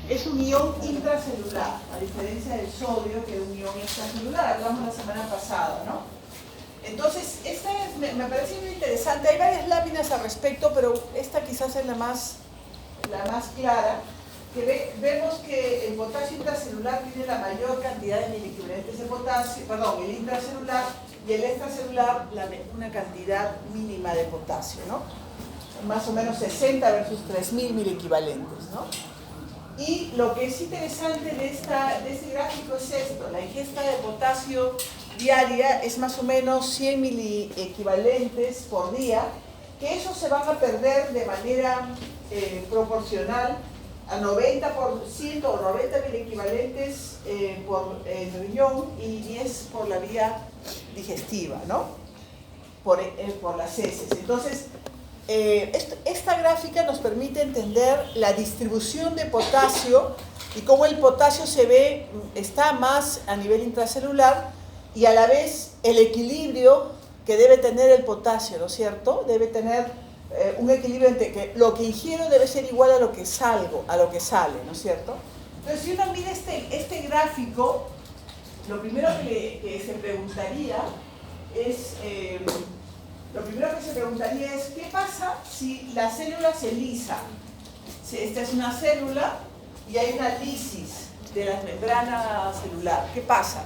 es un ion intracelular, a diferencia del sodio, que es un ion extracelular, hablamos la semana pasada, ¿no? Entonces, esta me parece muy interesante. Hay varias láminas al respecto, pero esta quizás es la más clara, que vemos que el potasio intracelular tiene la mayor cantidad de miliequivalentes de potasio, perdón, el intracelular, y el extracelular una cantidad mínima de potasio, ¿no? Más o menos 60 versus 3000 miliequivalentes, ¿no? Y lo que es interesante de este gráfico es esto: la ingesta de potasio diaria es más o menos 100 miliequivalentes por día, que esos se van a perder de manera proporcional a 90% o 90 miliequivalentes por el riñón y 10 por la vía digestiva, ¿no? Por las heces. Entonces, esta gráfica nos permite entender la distribución de potasio y cómo el potasio está más a nivel intracelular, y a la vez el equilibrio que debe tener el potasio, ¿no es cierto? Debe tener un equilibrio entre que lo que ingiero debe ser igual a lo que sale, ¿no es cierto? Entonces, si uno mira este gráfico, lo primero que se preguntaría es ¿qué pasa si la célula se lisa? Si esta es una célula y hay una lisis de la membrana celular, ¿qué pasa?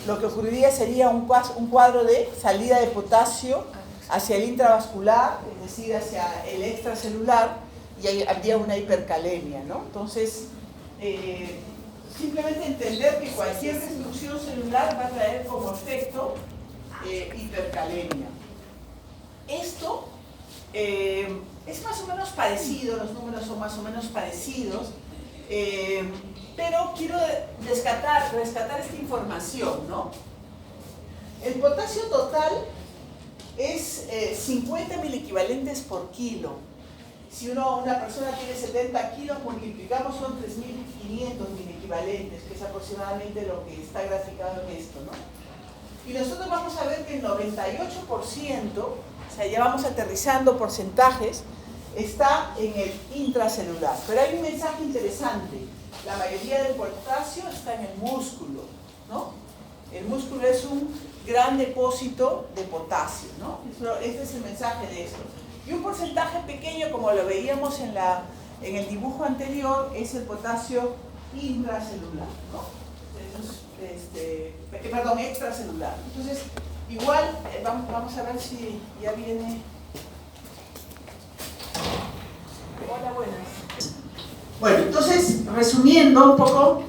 Lo que ocurriría sería un cuadro de salida de potasio hacia el intravascular, es decir, hacia el extracelular, y habría una hipercalemia, ¿no? Entonces, simplemente entender que cualquier destrucción celular va a traer como efecto hipercalemia. Esto es más o menos parecido, los números son más o menos parecidos, pero quiero rescatar esta información, ¿no? El potasio total es 50 miliequivalentes por kilo. Si una persona tiene 70 kilos, multiplicamos, son 3.500 miliequivalentes, que es aproximadamente lo que está graficado en esto, ¿no? Y nosotros vamos a ver que el 98%, o sea, ya vamos aterrizando porcentajes, está en el intracelular. Pero hay un mensaje interesante: la mayoría del potasio está en el músculo, ¿no? El músculo es un gran depósito de potasio, ¿no? Este es el mensaje de esto. Y un porcentaje pequeño, como lo veíamos en el dibujo anterior, es el potasio intracelular, ¿no? Perdón, extracelular. Entonces, igual, vamos a ver si ya viene. Hola, buenas. Bueno, entonces, resumiendo un poco,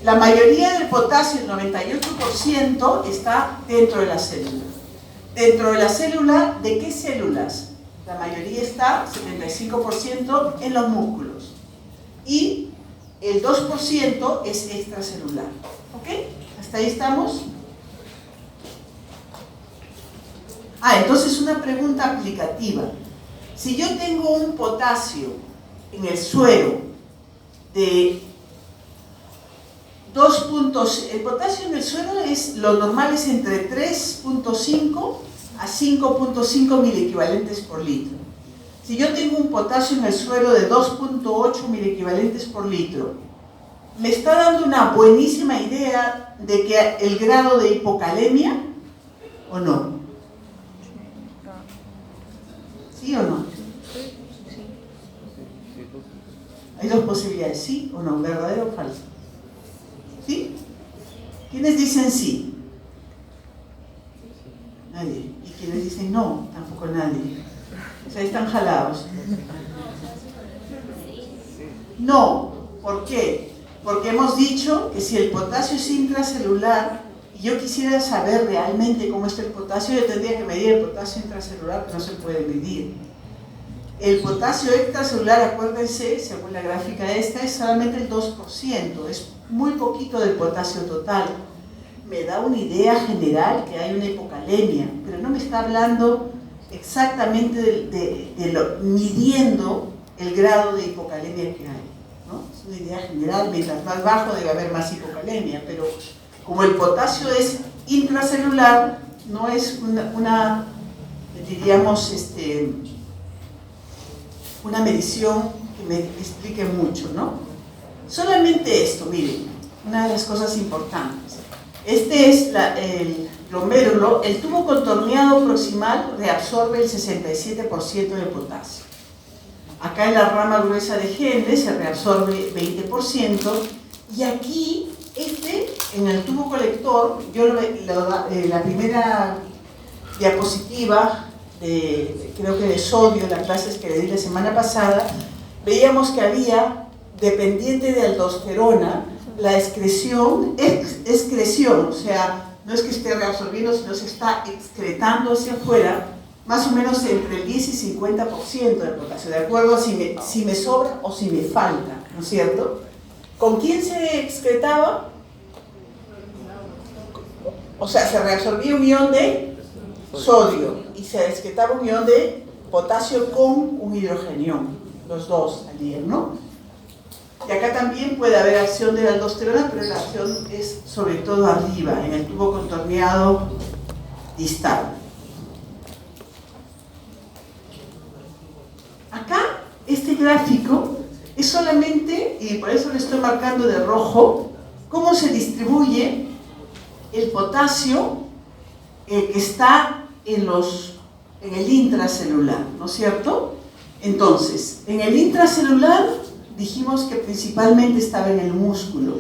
la mayoría del potasio, el 98%, está dentro de la célula. Dentro de la célula, ¿de qué células? La mayoría está, 75%, en los músculos. Y el 2% es extracelular. ¿Ok? ¿Hasta ahí estamos? Entonces una pregunta aplicativa. Si yo tengo un potasio en el suero de 2 puntos, el potasio en el suero lo normal es entre 3.5 a 5.5 miliequivalentes por litro. Si yo tengo un potasio en el suero de 2.8 miliequivalentes por litro, ¿me está dando una buenísima idea de que el grado de hipocalemia o no? ¿Sí o no? Hay dos posibilidades, ¿sí o no? ¿Verdadero o falso? ¿Sí? ¿Quiénes dicen sí? Nadie. ¿Y quiénes dicen no? Tampoco nadie. O sea, están jalados. No. ¿Por qué? Porque hemos dicho que si el potasio es intracelular y yo quisiera saber realmente cómo está el potasio, yo tendría que medir el potasio intracelular, pero no se puede medir. El potasio extracelular, acuérdense, según la gráfica esta, es solamente el 2%, es muy poquito del potasio total. Me da una idea general que hay una hipocalemia, pero no me está hablando exactamente midiendo el grado de hipocalemia que hay, ¿no? Es una idea general, mientras más bajo debe haber más hipocalemia, pero como el potasio es intracelular, no es diríamos, una medición que me explique mucho, ¿no? Solamente esto, miren, una de las cosas importantes. Este es el glomérulo. El tubo contorneado proximal reabsorbe el 67% de potasio. Acá en la rama gruesa de Henle se reabsorbe 20%, y aquí, en el tubo colector, la primera diapositiva, creo que de sodio, las clases que le di la semana pasada, veíamos que había, dependiente de aldosterona, la excreción, o sea, no es que esté reabsorbiendo, sino se está excretando hacia afuera, más o menos entre el 10 y 50% de potasio, de acuerdo a si me sobra o si me falta, ¿no es cierto? ¿Con quién se excretaba? O sea, se reabsorbía un ion de sodio y se excretaba un ion de potasio con un hidrogenión, los dos salían, ¿no? Y acá también puede haber acción de la aldosterona, pero la acción es sobre todo arriba, en el tubo contorneado distal. Acá, este gráfico es solamente, y por eso le estoy marcando de rojo, cómo se distribuye el potasio que está en el intracelular, ¿no es cierto? Entonces, en el intracelular dijimos que principalmente estaba en el músculo,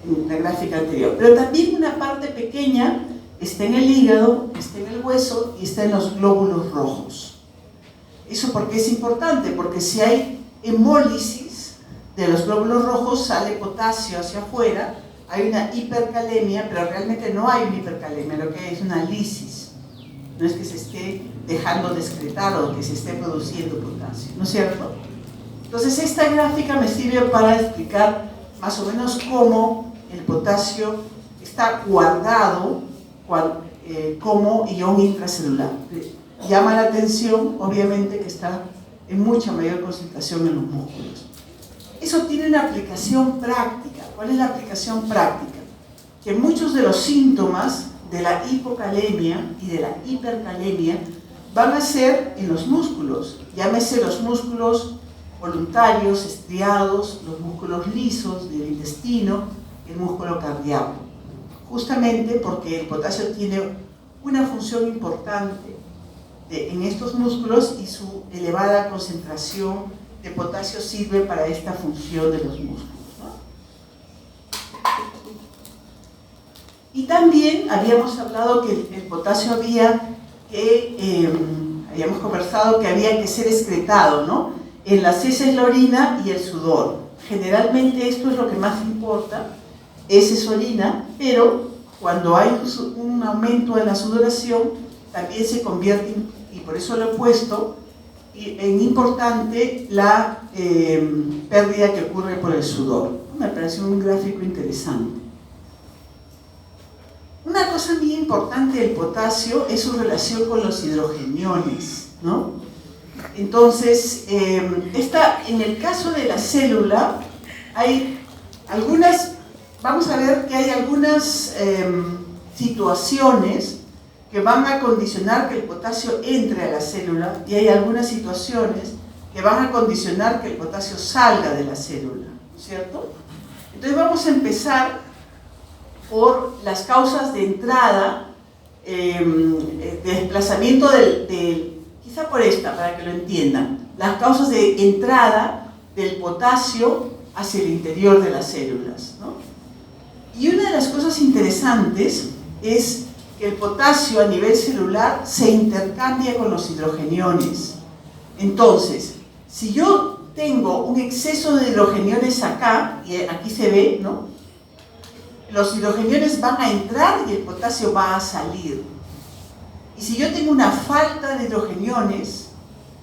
en la gráfica anterior, pero también una parte pequeña está en el hígado, está en el hueso y está en los glóbulos rojos. ¿Eso por qué es importante? Porque si hay hemólisis de los glóbulos rojos, sale potasio hacia afuera, hay una hipercalemia, pero realmente no hay una hipercalemia, lo que hay es una lisis. No es que se esté dejando de excretar o que se esté produciendo potasio, ¿no es cierto? Entonces esta gráfica me sirve para explicar más o menos cómo el potasio está guardado como ion intracelular. Llama la atención, obviamente, que está en mucha mayor concentración en los músculos. Eso tiene una aplicación práctica. ¿Cuál es la aplicación práctica? Que muchos de los síntomas de la hipocalemia y de la hipercalemia van a ser en los músculos. Llámese los músculos voluntarios, estriados, los músculos lisos del intestino, el músculo cardíaco. Justamente porque el potasio tiene una función importante en estos músculos y su elevada concentración de potasio sirve para esta función de los músculos, ¿no? Y también habíamos hablado que el potasio habíamos conversado que había que ser excretado, ¿no? En las heces, la orina y el sudor. Generalmente esto es lo que más importa, heces, orina, pero cuando hay un aumento de la sudoración también se convierte, y por eso lo he puesto, en importante la pérdida que ocurre por el sudor. Me pareció un gráfico interesante. Una cosa muy importante del potasio es su relación con los hidrogeniones, ¿no? Entonces, en el caso de la célula, hay algunas, vamos a ver que hay algunas situaciones que van a condicionar que el potasio entre a la célula y hay algunas situaciones que van a condicionar que el potasio salga de la célula, ¿cierto? Entonces vamos a empezar por las causas de entrada, de desplazamiento quizá por esta, para que lo entiendan, las causas de entrada del potasio hacia el interior de las células, ¿no? Y una de las cosas interesantes es que el potasio a nivel celular se intercambia con los hidrogeniones. Entonces, si yo tengo un exceso de hidrogeniones acá, y aquí se ve, ¿no? Los hidrogeniones van a entrar y el potasio va a salir. Y si yo tengo una falta de hidrogeniones,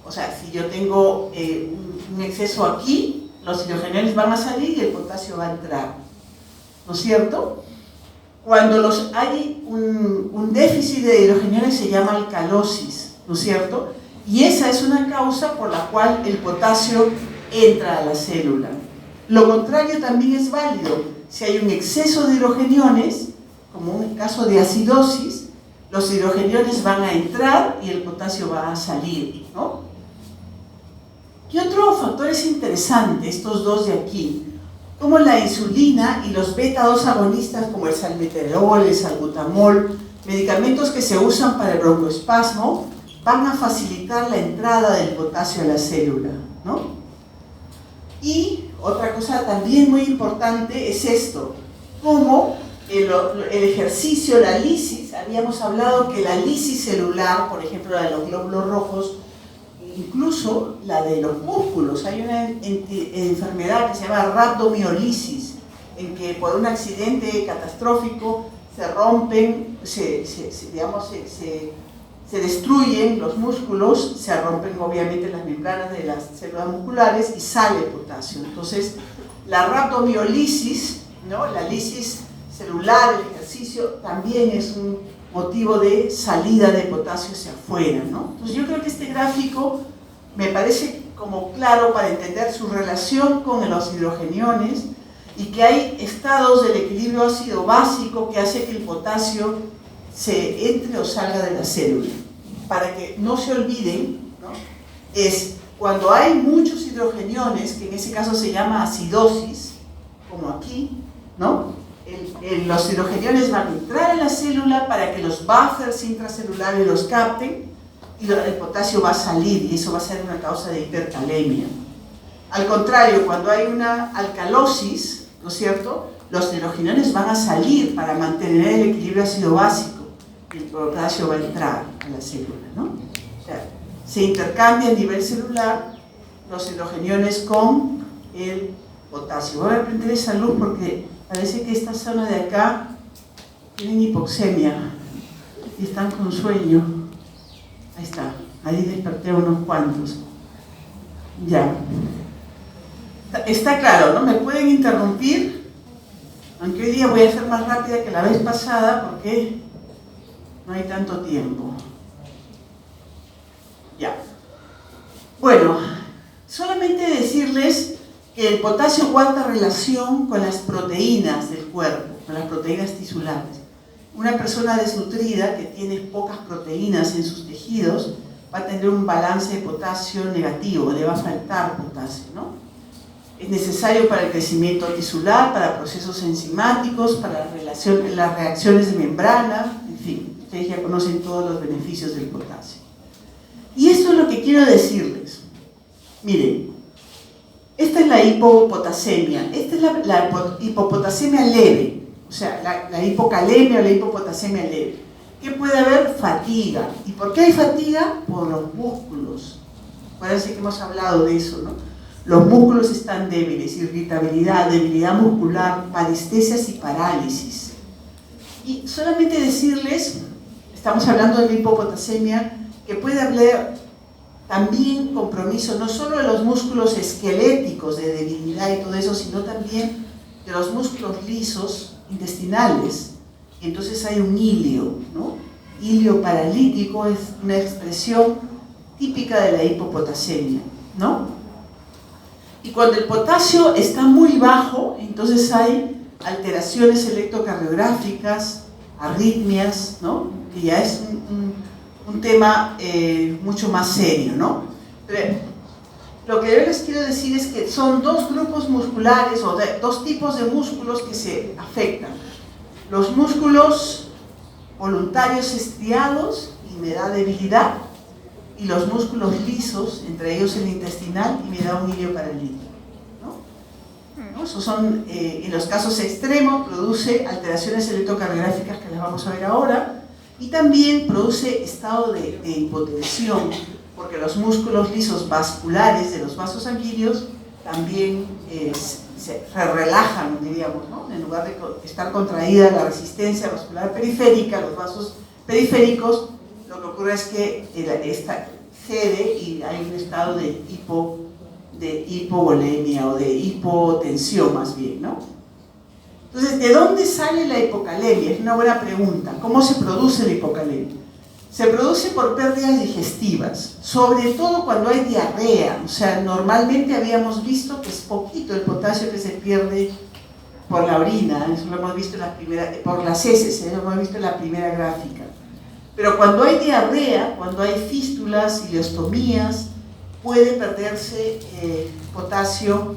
o sea, si yo tengo un exceso aquí, los hidrogeniones van a salir y el potasio va a entrar, ¿no es cierto? Cuando hay un déficit de hidrogeniones se llama alcalosis, ¿no es cierto? Y esa es una causa por la cual el potasio entra a la célula. Lo contrario también es válido. Si hay un exceso de hidrogeniones, como un caso de acidosis, los hidrogeniones van a entrar y el potasio va a salir, ¿no? ¿Qué otro factor es interesante? Estos dos de aquí. Como la insulina y los beta-2 agonistas como el salmeterol, el salbutamol, medicamentos que se usan para el broncoespasmo, van a facilitar la entrada del potasio a la célula, ¿no? Y otra cosa también muy importante es esto, como el ejercicio, la lisis, habíamos hablado que la lisis celular, por ejemplo la de los glóbulos rojos, incluso la de los músculos, hay una enfermedad que se llama rhabdomiolisis, en que por un accidente catastrófico se rompen, se destruyen los músculos, se rompen obviamente las membranas de las células musculares y sale potasio. Entonces, la rhabdomiolisis, ¿no? La lisis celular, el ejercicio, también es un motivo de salida de potasio hacia afuera, ¿no? Entonces, yo creo que este gráfico me parece como claro para entender su relación con los hidrogeniones y que hay estados del equilibrio ácido básico que hace que el potasio se entre o salga de la célula. Para que no se olviden, ¿no? Es cuando hay muchos hidrogeniones, que en ese caso se llama acidosis, como aquí, ¿no? Los hidrogeniones van a entrar en la célula para que los buffers intracelulares los capten y el potasio va a salir y eso va a ser una causa de hipercalemia. Al contrario, cuando hay una alcalosis, ¿no es cierto?, los hidrogeniones van a salir para mantener el equilibrio ácido básico y el potasio va a entrar a la célula, ¿no? O sea, se intercambia a nivel celular los hidrogeniones con el potasio. Voy a prender esa luz porque parece que esta zona de acá tienen hipoxemia y están con sueño. Ahí está, ahí desperté unos cuantos. Ya. Está claro, ¿no? Me pueden interrumpir, aunque hoy día voy a ser más rápida que la vez pasada porque no hay tanto tiempo. Ya. Bueno, solamente decirles que el potasio guarda relación con las proteínas del cuerpo, con las proteínas tisulares. Una persona desnutrida que tiene pocas proteínas en sus tejidos va a tener un balance de potasio negativo, le va a faltar potasio, ¿no? Es necesario para el crecimiento tisular, para procesos enzimáticos, para las reacciones de membrana, en fin, ustedes ya conocen todos los beneficios del potasio. Y esto es lo que quiero decirles. Miren, esta es la hipopotasemia, esta es la hipopotasemia leve, o sea, la hipocalemia o la hipopotasemia leve. ¿Qué puede haber? Fatiga. ¿Y por qué hay fatiga? Por los músculos. Parece que hemos hablado de eso, ¿no? Los músculos están débiles, irritabilidad, debilidad muscular, parestesias y parálisis. Y solamente decirles, estamos hablando de la hipopotasemia, que puede haber también compromiso no solo de los músculos esqueléticos de debilidad y todo eso, sino también de los músculos lisos intestinales. Entonces hay un ilio, ¿no? Ilio paralítico es una expresión típica de la hipopotasemia, ¿no? Y cuando el potasio está muy bajo, entonces hay alteraciones electrocardiográficas, arritmias, ¿no? Que ya es un tema mucho más serio, ¿no? Pero lo que yo les quiero decir es que son dos grupos musculares o dos tipos de músculos que se afectan. Los músculos voluntarios estriados y me da debilidad, y los músculos lisos, entre ellos el intestinal, y me da un ilio paralítico, ¿no? Esos son, en los casos extremos, produce alteraciones electrocardiográficas que las vamos a ver ahora, y también produce estado de hipotensión, porque los músculos lisos vasculares de los vasos sanguíneos también se relajan, diríamos, ¿no? En lugar de estar contraída la resistencia vascular periférica, los vasos periféricos, lo que ocurre es que esta cede y hay un estado de hipovolemia o de hipotensión más bien, ¿no? Entonces, ¿de dónde sale la hipocalemia? Es una buena pregunta. ¿Cómo se produce la hipocalemia? Se produce por pérdidas digestivas, sobre todo cuando hay diarrea. O sea, normalmente habíamos visto que es poquito el potasio que se pierde por la orina, eso lo hemos visto en la primera, por las heces, eso lo hemos visto en la primera gráfica. Pero cuando hay diarrea, cuando hay fístulas, ileostomías, puede perderse potasio,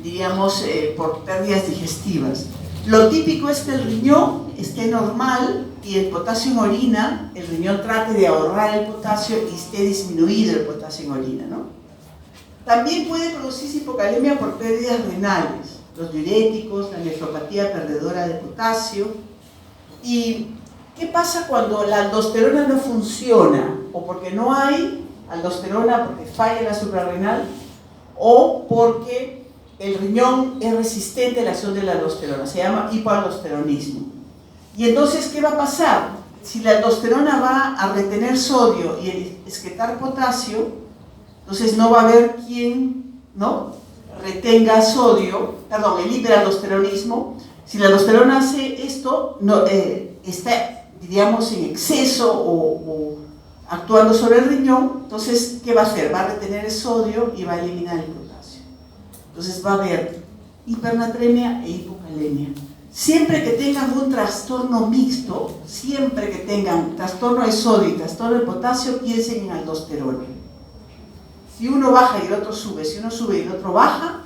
diríamos, por pérdidas digestivas. Lo típico es que el riñón esté normal y el potasio en orina, el riñón trate de ahorrar el potasio y esté disminuido el potasio en orina, ¿no? También puede producirse hipocalemia por pérdidas renales, los diuréticos, la nefropatía perdedora de potasio. ¿Y qué pasa cuando la aldosterona no funciona? O porque no hay aldosterona, porque falla la suprarrenal, o porque el riñón es resistente a la acción de la aldosterona, se llama hipoaldosteronismo. Y entonces, ¿qué va a pasar? Si la aldosterona va a retener sodio y excretar potasio, entonces no va a haber quien, ¿no?, retenga sodio, perdón, el hiperaldosteronismo. Si la aldosterona hace esto, no, está, diríamos, en exceso o actuando sobre el riñón, entonces, ¿qué va a hacer? Va a retener el sodio y va a eliminar el potasio. Entonces va a haber hipernatremia e hipocalemia. Siempre que tengan un trastorno mixto, siempre que tengan trastorno de sodio y trastorno de potasio, piensen en aldosterona. Si uno baja y el otro sube, si uno sube y el otro baja,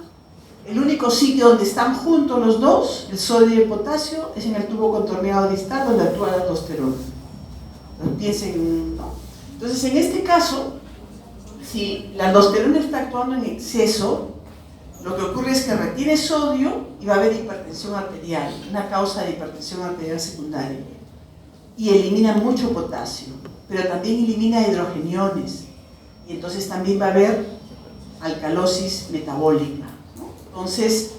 el único sitio donde están juntos los dos, el sodio y el potasio, es en el tubo contorneado distal donde actúa la aldosterona. Entonces, piensen, ¿no? Entonces, en este caso, si la aldosterona está actuando en exceso, lo que ocurre es que retiene sodio y va a haber hipertensión arterial, una causa de hipertensión arterial secundaria. Y elimina mucho potasio, pero también elimina hidrogeniones. Y entonces también va a haber alcalosis metabólica, ¿no? Entonces,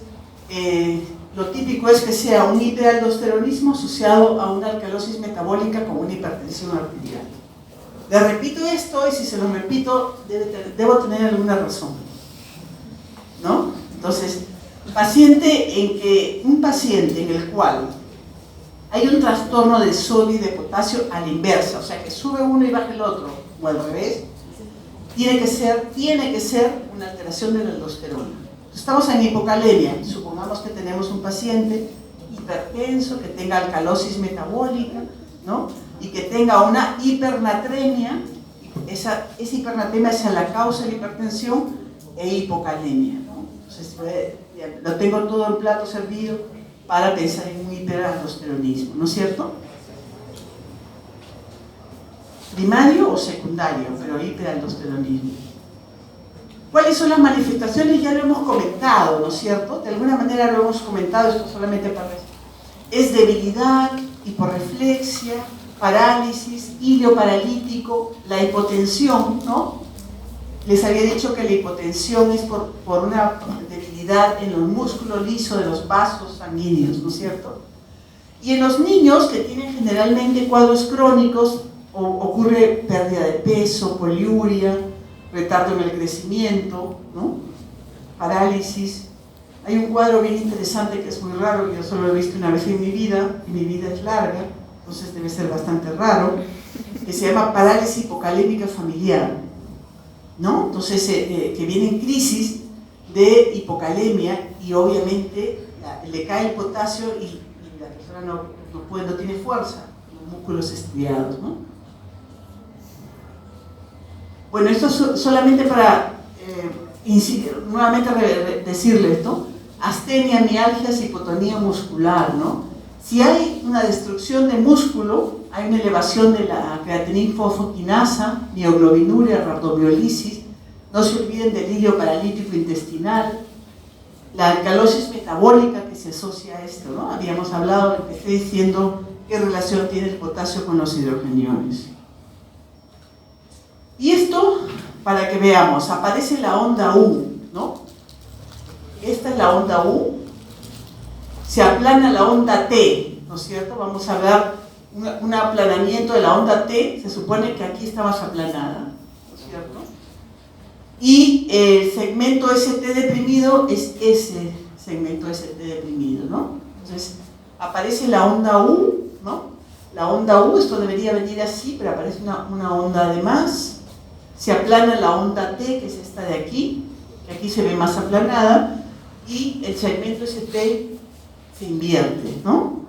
lo típico es que sea un hiperaldosteronismo asociado a una alcalosis metabólica como una hipertensión arterial. Le repito esto y si se lo repito, debo tener alguna razón, ¿no? Entonces, un paciente en el cual hay un trastorno de sodio y de potasio a la inversa, o sea que sube uno y baja el otro, o al revés, tiene que ser una alteración de la aldosterona. Estamos en hipocalemia, supongamos que tenemos un paciente hipertenso, que tenga alcalosis metabólica, ¿no?, y que tenga una hipernatremia. Esa hipernatremia es la causa de la hipertensión e hipocalemia, ¿no? Entonces, lo tengo todo en plato servido para pensar en un hiperaldosteronismo, ¿no es cierto? Primario o secundario, pero hiperaldosteronismo. ¿Cuáles son las manifestaciones? Ya lo hemos comentado, ¿no es cierto? De alguna manera lo hemos comentado, esto solamente para eso. Es debilidad, hiporreflexia, parálisis, hilo paralítico, la hipotensión, ¿no? Les había dicho que la hipotensión es por una debilidad en los músculos lisos de los vasos sanguíneos, ¿no es cierto? Y en los niños que tienen generalmente cuadros crónicos, ocurre pérdida de peso, poliuria, retardo en el crecimiento, ¿no?, parálisis. Hay un cuadro bien interesante que es muy raro, yo solo lo he visto una vez en mi vida, y mi vida es larga, entonces debe ser bastante raro, que se llama parálisis hipocalémica familiar, ¿no? Entonces, que viene en crisis de hipocalemia y obviamente le cae el potasio y la persona no tiene fuerza, los músculos estriados, ¿no? Bueno, esto es solamente para nuevamente decirles, ¿no? Astenia, mialgias, hipotonía muscular, ¿no? Si hay una destrucción de músculo, hay una elevación de la creatinina fosfoquinasa, mioglobinuria, rhabdomiolisis, no se olviden del hilo paralítico intestinal, la alcalosis metabólica que se asocia a esto, ¿no? Habíamos hablado, empecé diciendo qué relación tiene el potasio con los hidrogeniones. Y esto, para que veamos, aparece la onda U, ¿no? Esta es la onda U, se aplana la onda T, ¿no es cierto? Vamos a hablar un aplanamiento de la onda T, se supone que aquí está más aplanada, ¿no es cierto? Y el segmento ST deprimido es ese segmento ST deprimido, ¿no? Entonces, aparece la onda U, ¿no? La onda U, esto debería venir así, pero aparece una onda de más. Se aplana la onda T, que es esta de aquí, que aquí se ve más aplanada, y el segmento ST se invierte, ¿no?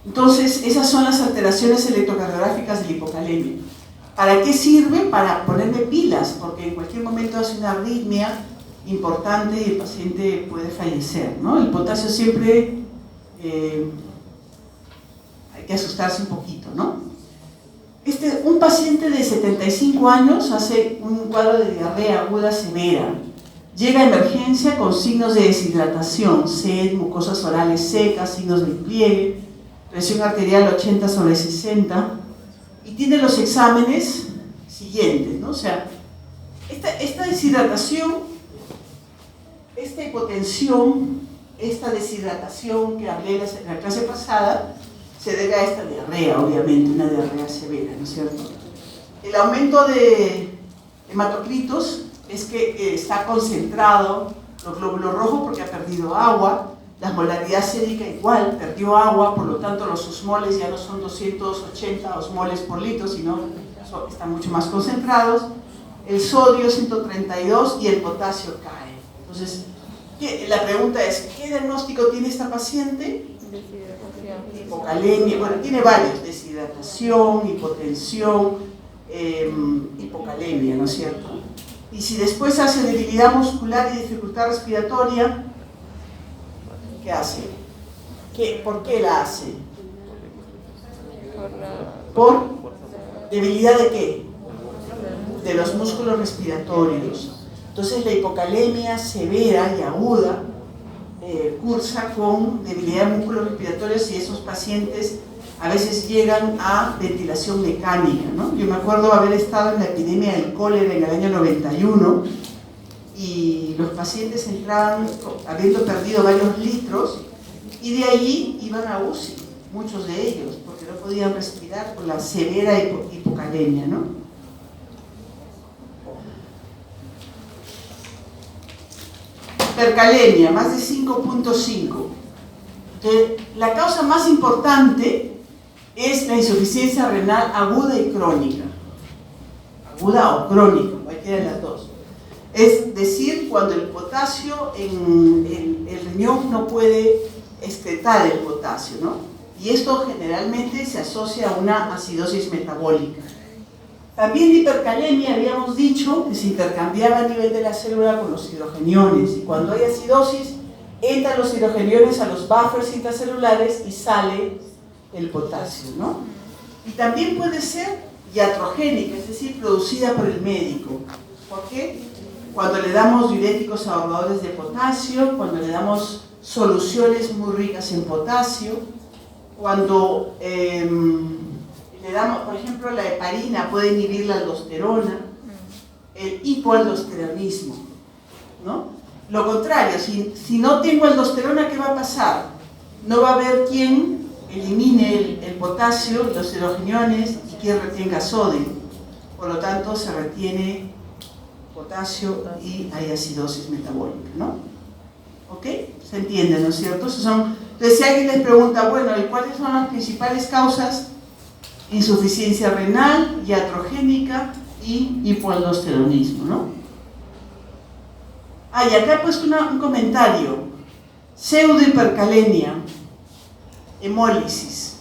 Entonces, esas son las alteraciones electrocardiográficas de la hipocalemia. ¿Para qué sirve? Para ponerme pilas, porque en cualquier momento hace una arritmia importante y el paciente puede fallecer, ¿no? El potasio siempre hay que asustarse un poquito, ¿no? Un paciente de 75 años hace un cuadro de diarrea aguda severa. Llega a emergencia con signos de deshidratación, sed, mucosas orales secas, signos de pliegue, presión arterial 80/60, y tiene los exámenes siguientes, ¿no? O sea, esta deshidratación, esta hipotensión, esta deshidratación que hablé en la clase pasada, se debe a esta diarrea, obviamente, una diarrea severa, ¿no es cierto? El aumento de hematocritos es que está concentrado los glóbulos rojos porque ha perdido agua, la molaridad sérica igual, perdió agua, por lo tanto los osmoles ya no son 280 osmoles por litro, sino están mucho más concentrados, el sodio 132 y el potasio cae. Entonces, la pregunta es, ¿qué diagnóstico tiene esta paciente? Hipocalemia, bueno, tiene varios, deshidratación, hipotensión, hipocalemia, ¿no es cierto? Y si después hace debilidad muscular y dificultad respiratoria, ¿qué hace? ¿Por qué la hace? ¿Por debilidad de qué? De los músculos respiratorios. Entonces la hipocalemia severa y aguda cursa con debilidad de músculos respiratorios y esos pacientes a veces llegan a ventilación mecánica, ¿no? Yo me acuerdo haber estado en la epidemia del cólera en el año 91 y los pacientes entraban habiendo perdido varios litros y de allí iban a UCI, muchos de ellos, porque no podían respirar por la severa hipocalemia, ¿no? Hipercalemia, más de 5.5. La causa más importante es la insuficiencia renal aguda y crónica. Aguda o crónica, cualquiera de las dos. Es decir, cuando el potasio en el riñón no puede excretar el potasio, ¿no? Y esto generalmente se asocia a una acidosis metabólica. También la hipercalemia, habíamos dicho, que se intercambiaba a nivel de la célula con los hidrogeniones. Y cuando hay acidosis, entran los hidrogeniones a los buffers intracelulares y sale el potasio, ¿no? Y también puede ser iatrogénica, es decir, producida por el médico. ¿Por qué? Cuando le damos diuréticos ahorradores de potasio, cuando le damos soluciones muy ricas en potasio, cuando le damos, por ejemplo, la heparina puede inhibir la aldosterona, el hipoaldosteronismo, ¿no? Lo contrario, si no tengo aldosterona, ¿qué va a pasar? No va a haber quien elimine el potasio, los hidrogeniones y quien retenga sodio. Por lo tanto, se retiene potasio y hay acidosis metabólica, ¿no? ¿Ok? ¿Se entiende, no es cierto? Entonces, si alguien les pregunta, bueno, ¿y cuáles son las principales causas? Insuficiencia renal, iatrogénica y hipoaldosteronismo, ¿no? Y acá he puesto un comentario. Pseudohipercalemia, hemólisis,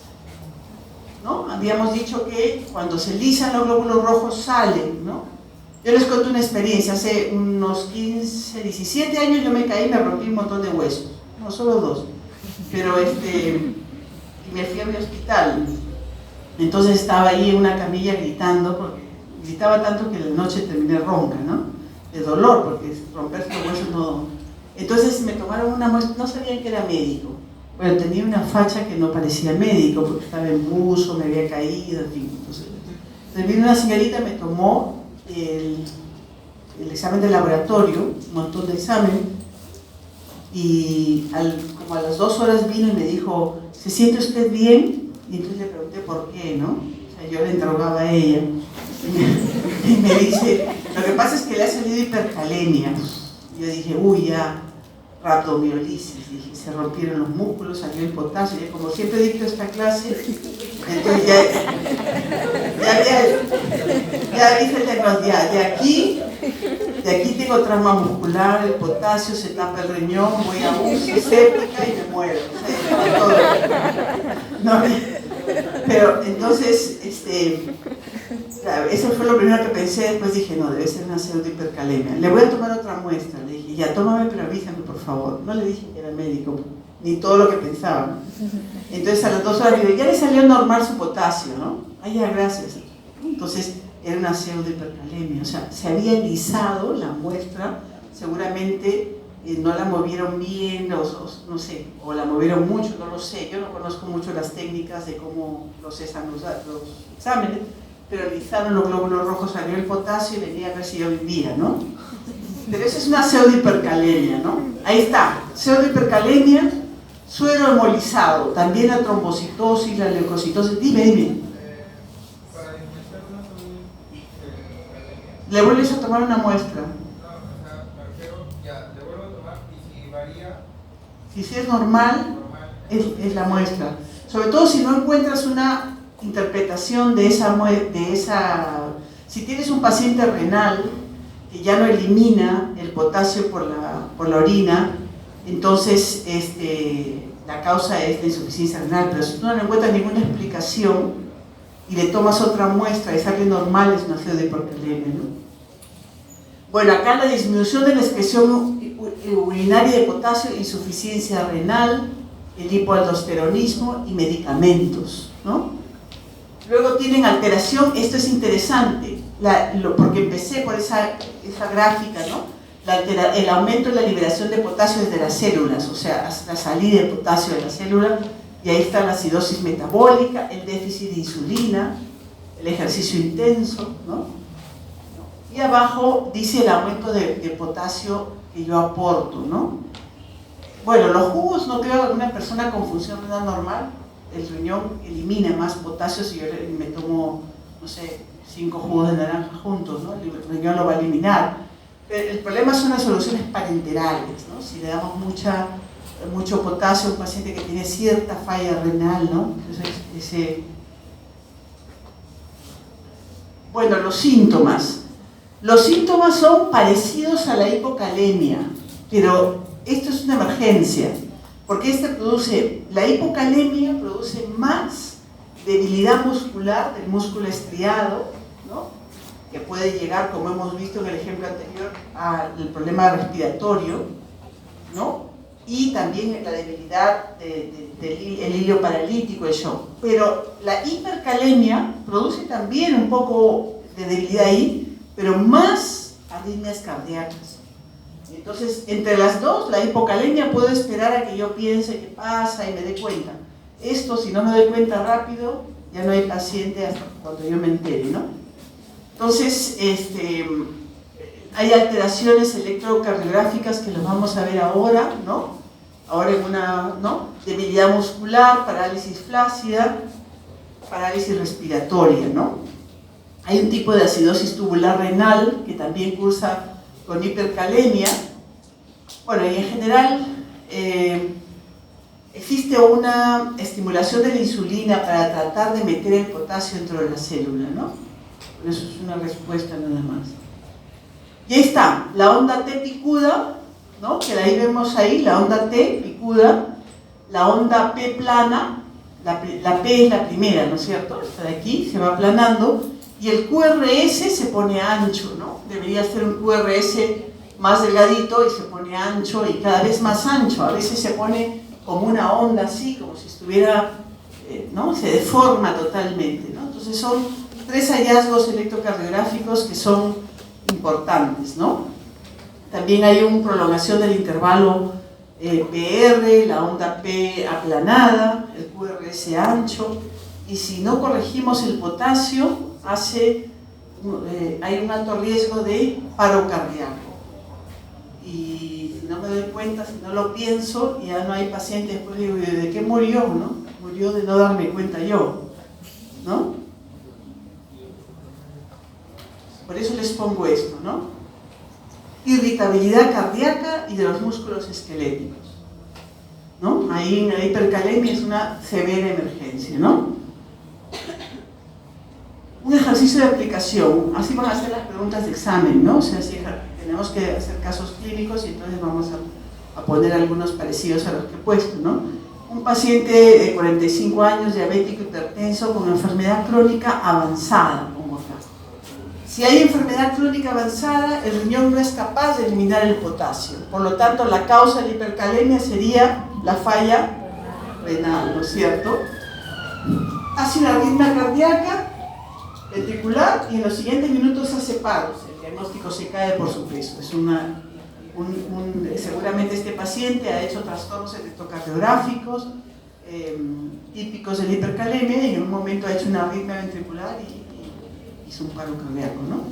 ¿no? Habíamos dicho que cuando se lisan los glóbulos rojos salen, ¿no? Yo les cuento una experiencia. Hace unos 15, 17 años yo me caí y me rompí un montón de huesos. No, solo 2. Pero me fui a mi hospital. Entonces estaba ahí en una camilla gritando, porque gritaba tanto que la noche terminé ronca, ¿no? De dolor, porque romperse los huesos no... Entonces me tomaron una muestra, no sabían que era médico. Bueno, tenía una facha que no parecía médico, porque estaba en buzo, me había caído, en fin. Entonces vino una señorita, me tomó el examen de laboratorio, un montón de examen, y como a las 2 horas vino y me dijo, ¿se siente usted bien? Y entonces le pregunté por qué, ¿no? O sea, yo le interrogaba a ella. Y me dice, lo que pasa es que le ha salido hipercalemia. Y yo dije, uy, ya, rhabdomiolisis. Dije, se rompieron los músculos, salió el potasio. Y como siempre he dicho esta clase, entonces ya hice el diagnóstico. De aquí tengo trauma muscular, el potasio se tapa el riñón, voy a UCI séptica y me muero. O sea, todo. No, pero entonces, Claro, eso fue lo primero que pensé, después dije, no, debe ser una pseudohipercalemia. Le voy a tomar otra muestra, le dije, ya, tómame, pero avísame, por favor. No le dije que era médico, ni todo lo que pensaba, ¿no? Entonces a las 2 horas digo, ya le salió normal su potasio, ¿no? Ah, ya, gracias. Entonces era una pseudohipercalemia, o sea, se había lisado la muestra, seguramente no la movieron bien, no sé, o la movieron mucho, no lo sé. Yo no conozco mucho las técnicas de cómo procesan los exámenes, pero lizaron los glóbulos rojos, salió el potasio y venía a ver si yo vivía, ¿no? Pero eso es una pseudohipercalemia, ¿no? Ahí está, pseudohipercalemia, suero hemolizado, también la trombocitosis, la leucocitosis. Dime. Para diferenciar una Le vuelves a tomar una muestra. le vuelvo a tomar y si varía. Si es normal, es la muestra. Sobre todo si no encuentras una interpretación de esa. Si tienes un paciente renal que ya no elimina el potasio por la orina, entonces la causa es la insuficiencia renal. Pero si tú no le encuentras ninguna explicación y le tomas otra muestra y sale normal, es una pseudohipercalemia, ¿no? Bueno, acá la disminución de la excreción urinaria de potasio, insuficiencia renal, el hipoaldosteronismo y medicamentos, ¿no? Luego tienen alteración, esto es interesante, porque empecé por esa gráfica, ¿no? El aumento en la liberación de potasio desde las células, o sea, la salida de potasio de la célula, y ahí está la acidosis metabólica, el déficit de insulina, el ejercicio intenso, ¿no? Y abajo dice el aumento de potasio que yo aporto, ¿no? Bueno, los jugos, no creo que una persona con función renal normal, el riñón elimina más potasio si yo me tomo, no sé, 5 jugos de naranja juntos, ¿no? El riñón lo va a eliminar. Pero el problema son las soluciones parenterales, ¿no? Si le damos mucho potasio a un paciente que tiene cierta falla renal, ¿no? Entonces, bueno, los síntomas. Los síntomas son parecidos a la hipocalemia, pero esto es una emergencia, porque la hipocalemia produce más debilidad muscular del músculo estriado, ¿no? Que puede llegar, como hemos visto en el ejemplo anterior, al problema respiratorio, ¿no? Y también la debilidad del hilio paralítico, el shock. Pero la hipercalemia produce también un poco de debilidad ahí, pero más arritmias cardíacas. Entonces, entre las dos, la hipocalemia puedo esperar a que yo piense qué pasa y me dé cuenta. Esto, si no me doy cuenta rápido, ya no hay paciente hasta cuando yo me entere, ¿no? Entonces, hay alteraciones electrocardiográficas que los vamos a ver ahora, ¿no? Ahora en ¿no? Debilidad muscular, parálisis flácida, parálisis respiratoria, ¿no? Hay un tipo de acidosis tubular renal que también cursa con hipercalemia. Bueno, y en general existe una estimulación de la insulina para tratar de meter el potasio dentro de la célula, ¿no? Pero eso es una respuesta nada más. Y ahí está, la onda T picuda, ¿no? Que ahí vemos ahí, la onda T picuda, la onda P plana, la P es la primera, ¿no es cierto? Esta de aquí se va aplanando. Y el QRS se pone ancho, ¿no? Debería ser un QRS más delgadito y se pone ancho y cada vez más ancho. A veces se pone como una onda así, como si estuviera, ¿no? Se deforma totalmente, ¿no? Entonces son 3 hallazgos electrocardiográficos que son importantes, ¿no? También hay una prolongación del intervalo PR, la onda P aplanada, el QRS ancho, y si no corregimos el potasio, hay un alto riesgo de paro cardíaco. Y si no me doy cuenta, si no lo pienso, ya no hay paciente, después digo, ¿de qué murió? ¿No? Murió de no darme cuenta yo, ¿no? Por eso les pongo esto, ¿no? Irritabilidad cardíaca y de los músculos esqueléticos, ¿no? Ahí la hipercalemia es una severa emergencia, ¿no? Un ejercicio de aplicación, así van a ser las preguntas de examen, ¿no? O sea, si tenemos que hacer casos clínicos y entonces vamos a poner algunos parecidos a los que he puesto, ¿no? Un paciente de 45 años, diabético, hipertenso, con enfermedad crónica avanzada, como acá. Si hay enfermedad crónica avanzada, el riñón no es capaz de eliminar el potasio. Por lo tanto, la causa de la hipercalemia sería la falla renal, ¿no es cierto? Hace una arritmia cardíaca, ventricular, y en los siguientes minutos hace paros. El diagnóstico se cae por su peso. Es seguramente este paciente ha hecho trastornos electrocardiográficos típicos de la hipercalemia y en un momento ha hecho una arritmia ventricular y hizo un paro cardíaco, ¿no?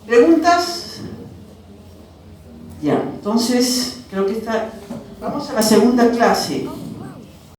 ¿Preguntas? Ya, entonces creo que vamos a la segunda clase.